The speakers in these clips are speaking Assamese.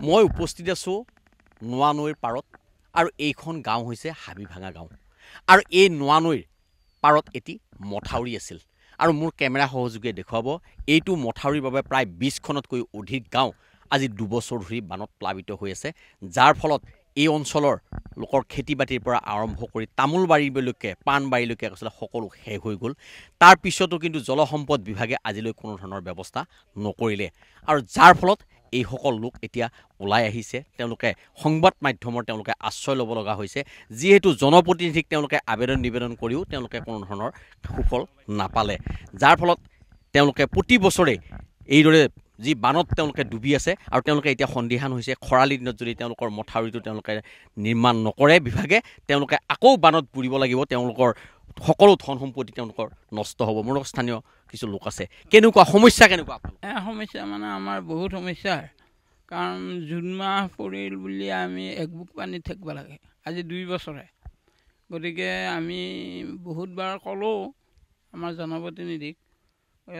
মই উপস্থিত আছোঁ নোৱা নৈৰ পাৰত আৰু এইখন গাঁও হৈছে হাবিভাঙা গাঁও আৰু এই নোৱা নৈৰ পাৰত এটি মথাউৰি আছিল আৰু মোৰ কেমেৰা সহযোগীয়ে দেখুৱাব এইটো মথাউৰিৰ বাবে প্ৰায় 20খনতকৈ অধিক গাঁও আজি 2 বছৰ ধৰি বানত প্লাবিত হৈ আছে যাৰ ফলত এই অঞ্চলৰ লোকৰ খেতি বাতিৰ পৰা আৰম্ভ কৰি তামোল বাৰীলৈকে পাণ বাৰীলৈকে আচলতে সকলো শেষ হৈ গ'ল তাৰ পিছতো কিন্তু জলসম্পদ বিভাগে আজিলৈ কোনো ধৰণৰ ব্যৱস্থা নকৰিলে আৰু যাৰ ফলত এই সকল লোক এতিয়া ওলাই আহিছে তেওঁলোকে সংবাদ মাধ্যমৰ তেওঁলোকে আশ্ৰয় ল'ব লগা হৈছে যিহেতু জনপ্ৰতিনিধিক তেওঁলোকে আবেদন নিবেদন কৰিও তেওঁলোকে কোনো ধৰণৰ সুফল নাপালে যাৰ ফলত তেওঁলোকে প্ৰতি বছৰে এইদৰে যি বানত তেওঁলোকে ডুবি আছে আৰু তেওঁলোকে এতিয়া সন্দিহান হৈছে খৰালি দিনত যদি তেওঁলোকৰ মথাউৰিটো তেওঁলোকে নিৰ্মাণ নকৰে বিভাগে তেওঁলোকে আকৌ বানত বুৰিব লাগিব তেওঁলোকৰ সকলো ধন সম্পত্তি তেওঁলোকৰ নষ্ট হ'ব মোৰ স্থানীয় কিছু লোক আছে কেনেকুৱা সমস্যা কেনেকুৱা সমস্যা মানে আমাৰ বহুত সমস্যা কাৰণ জুন মাহ পৰিল বুলি আমি একবুক পানীত থাকিব লাগে আজি 2 বছৰে গতিকে আমি বহুতবাৰ ক'লোঁ আমাৰ জনপ্ৰতিনিধিক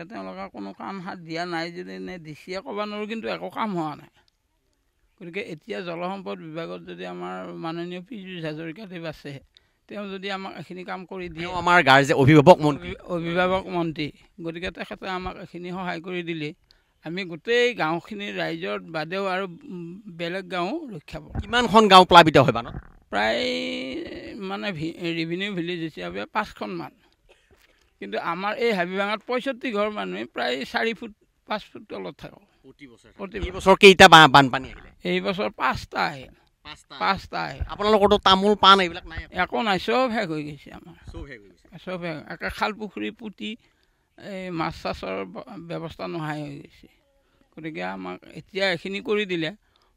তেওঁলোকে কোনো কাম হাত দিয়া নাই যদি নে দিছে ক'ব নোৱাৰোঁ কিন্তু একো কাম হোৱা নাই গতিকে এতিয়া জলসম্পদ বিভাগত যদি আমাৰ মাননীয় পীযুষ হাজৰিকাদেৱ আছে তেওঁ যদি আমাক এইখিনি কাম কৰি দিয়ে আমাৰ গাঁৱৰ যে অভিভাৱক মন্ত্ৰী গতিকে তেখেতে আমাক এইখিনি সহায় কৰি দিলে আমি গোটেই গাঁওখিনিৰ ৰাইজৰ বাদেও আৰু বেলেগ গাঁও ৰক্ষা পাব কিমানখন গাঁও প্লাবিত হয় বানত প্ৰায় মানে ৰেভিনিউ ভিলেজ হিচাপে 5খনমান কিন্তু আমাৰ এই হাবিভাঙাত 65 ঘৰ মানুহে প্ৰায় 4 ফুট 5 ফুট তলত থাকোঁ প্ৰতি বছৰ কেইটা বানপানী আহিলে এই বছৰ 5টা আহিল 5টা আহিল আপোনালোকৰতো তামোল পাণ এইবিলাক নাই একো নাই চব শেষ হৈ গৈছে আমাৰ চব শেষ একে খাল পুখুৰী পুতি এই মাছ চাছৰ ব্যৱস্থা নোহোৱাই হৈ গৈছে গতিকে আমাক এতিয়া এইখিনি কৰি দিলে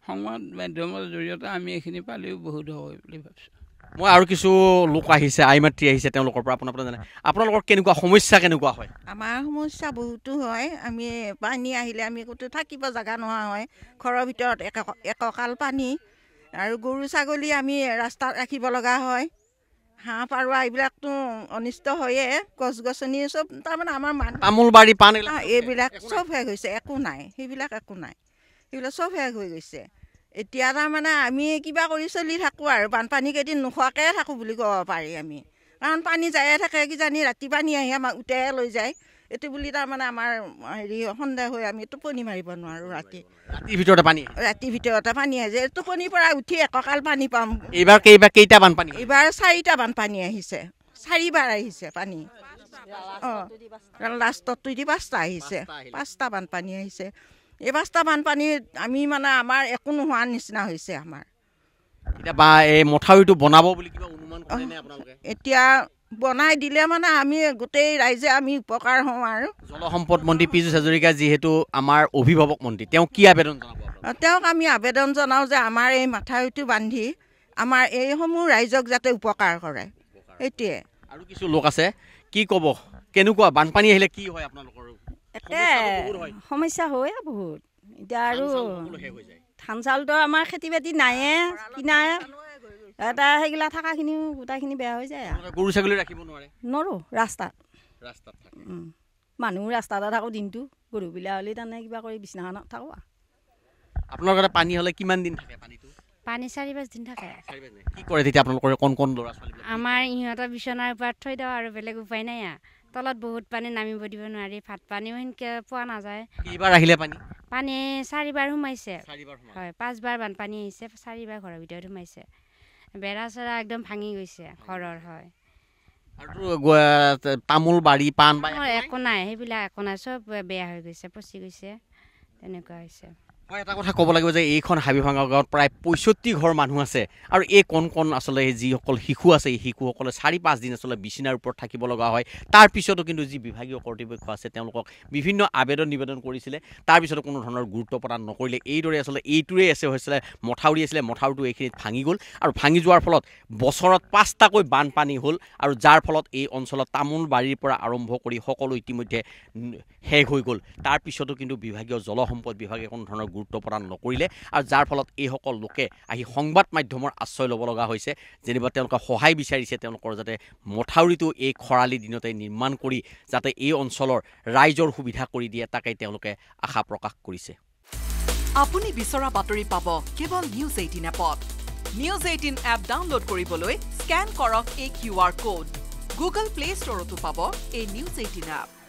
সংবাদ মাধ্যমৰ জৰিয়তে আমি এইখিনি পালেও বহুত হয় বুলি ভাবিছোঁ মই আৰু কিছু লোক আহিছে আইমাতৃ আহিছে তেওঁলোকৰ পৰা আপোনাৰ জানে আপোনালোকৰ কেনেকুৱা সমস্যা কেনেকুৱা হয় আমাৰ সমস্যা বহুতো হয় আমি পানী আহিলে আমি ক'তো থাকিব জেগা নোহোৱা হয় ঘৰৰ ভিতৰত এককাল পানী আৰু গৰু ছাগলী আমি ৰাস্তাত ৰাখিব লগা হয় হাঁহ পাৰুৱা এইবিলাকতো অনিষ্ট হয়ে গছ গছনি চব তাৰমানে আমাৰ তামোল বাৰী পাণ এইবিলাক চব শেষ হৈছে একো নাই সেইবিলাক চব শেষ হৈ গৈছে এতিয়া তাৰমানে আমি কিবা কৰি চলি থাকোঁ আৰু বানপানী কেইদিন নোখোৱাকৈ থাকোঁ বুলি ক'ব পাৰি আমি কাৰণ পানী যায়ে থাকে কিজানি ৰাতি পানী আহি আমাক উটাই লৈ যায় এইটো বুলি তাৰমানে আমাৰ হেৰি সন্দেহ হৈ আমি টোপনি মাৰিব নোৱাৰোঁ ৰাতিৰ ভিতৰতে পানী আহে যে টোপনিৰ পৰা উঠি এককাল পানী পাম এইবাৰ কেইটা বানপানী এইবাৰ 4টা বানপানী আহিছে 4বাৰ আহিছে পানী লাষ্টত 5টা আহিছে 5টা বানপানী আহিছে এই 5টা বানপানীত আমি মানে আমাৰ একো নোহোৱাৰ নিচিনা হৈছে আমাৰ এই মথাউৰিটো বনাব বুলি কিবা অনুমান কৰে নে আপোনালোকে এতিয়া বনাই দিলে মানে আমি গোটেই ৰাইজে আমি উপকাৰ হওঁ আৰু জলসম্পদ মন্ত্ৰী পীযুষ হাজৰিকা যিহেতু আমাৰ অভিভাৱক মন্ত্ৰী তেওঁ কি আবেদন জনাব তেওঁক আমি আবেদন জনাওঁ যে আমাৰ এই মথাউৰিটো বান্ধি আমাৰ এইসমূহ ৰাইজক যাতে উপকাৰ কৰে সেইটোৱে আৰু কিছু লোক আছে কি ক'ব কেনেকুৱা বানপানী আহিলে কি হয় আপোনালোকৰ সমস্যা হয় বহুত এতিয়া আৰু ধান চাউলটো আমাৰ খেতি বাতি নাইয়ে কিনা এটা সেইগিলা থকাখিনিও গোটাইখিনি বেয়া হৈ যায় গৰু ছাগলী ৰাখিব নোৱাৰোঁ ৰাস্তাত মানুহ ৰাস্তাতে থাকোঁ দিনটো গৰুবিলাক হ'লে তাৰমানে কিবা কৰি বিছনাখনত থাকোঁ আপোনালোকৰ পানী হ'লে কিমান দিন থাকে পানী 4-5 দিন থাকে কি কৰে তেতিয়া আপোনালোকৰ কোন ল'ৰা ছোৱালী আমাৰ ইহঁতৰ বিচনাৰ ওপৰত থৈ দিওঁ আৰু বেলেগ উপায় নাই তলত বহুত পানী নামিব দিব নোৱাৰি ভাত পানীও সেনেকৈ পোৱা নাযায় এইবাৰ আহিলে পানী 4বাৰ সোমাইছে হয় 5বাৰ বানপানী আহিছে 4বাৰ ঘৰৰ ভিতৰত সোমাইছে বেৰা চেৰা একদম ভাঙি গৈছে ঘৰৰ হয় আৰু তামোল বাৰী পাণ একো নাই সেইবিলাক একো নাই চব বেয়া হৈ গৈছে পচি গৈছে তেনেকুৱা হৈছে মই এটা কথা ক'ব লাগিব যে এইখন হাবিভাঙা গাঁৱত প্ৰায় 65 ঘৰ মানুহ আছে আৰু এই কণ আচলতে যিসকল শিশু আছে এই শিশুসকলে 4-5 দিন আচলতে বিচনাৰ ওপৰত থাকিব লগা হয় তাৰ পিছতো কিন্তু যি বিভাগীয় কৰ্তৃপক্ষ আছে তেওঁলোকক বিভিন্ন আবেদন নিবেদন কৰিছিলে তাৰ পিছতো কোনো ধৰণৰ গুৰুত্ব প্ৰদান নকৰিলে এইদৰে আচলতে এইটোৰে হৈছিলে মথাউৰি আছিলে মথাউৰিটো এইখিনিত ভাঙি গ'ল আৰু ভাঙি যোৱাৰ ফলত বছৰত 5টাকৈ বানপানী হ'ল আৰু যাৰ ফলত এই অঞ্চলত তামোল বাৰীৰ পৰা আৰম্ভ কৰি সকলো ইতিমধ্যে শেষ হৈ গ'ল তাৰ পিছতো কিন্তু বিভাগীয় জলসম্পদ বিভাগে কোনো ধৰণৰ গুৰুত্ব প্ৰদান নকৰিলে আৰু যাৰ ফলত এইসকল লোকে আহি সংবাদ মাধ্যমৰ আশ্ৰয় ল'ব লগা হৈছে যেনিবা তেওঁলোকে সহায় বিচাৰিছে তেওঁলোকৰ যাতে মথাউৰিটো এই খৰালি দিনতে নিৰ্মাণ কৰি যাতে এই অঞ্চলৰ ৰাইজৰ সুবিধা কৰি দিয়ে তাকে তেওঁলোকে আশা প্ৰকাশ কৰিছে আপুনি বিচৰা বাতৰি পাব কেৱল নিউজ 18 এপত। নিউজ 18 এপ ডাউনলোড কৰিবলৈ স্কেন কৰক এই QR কোড। গুগল প্লে ষ্টৰতো পাব এই নিউজ 18 এপ।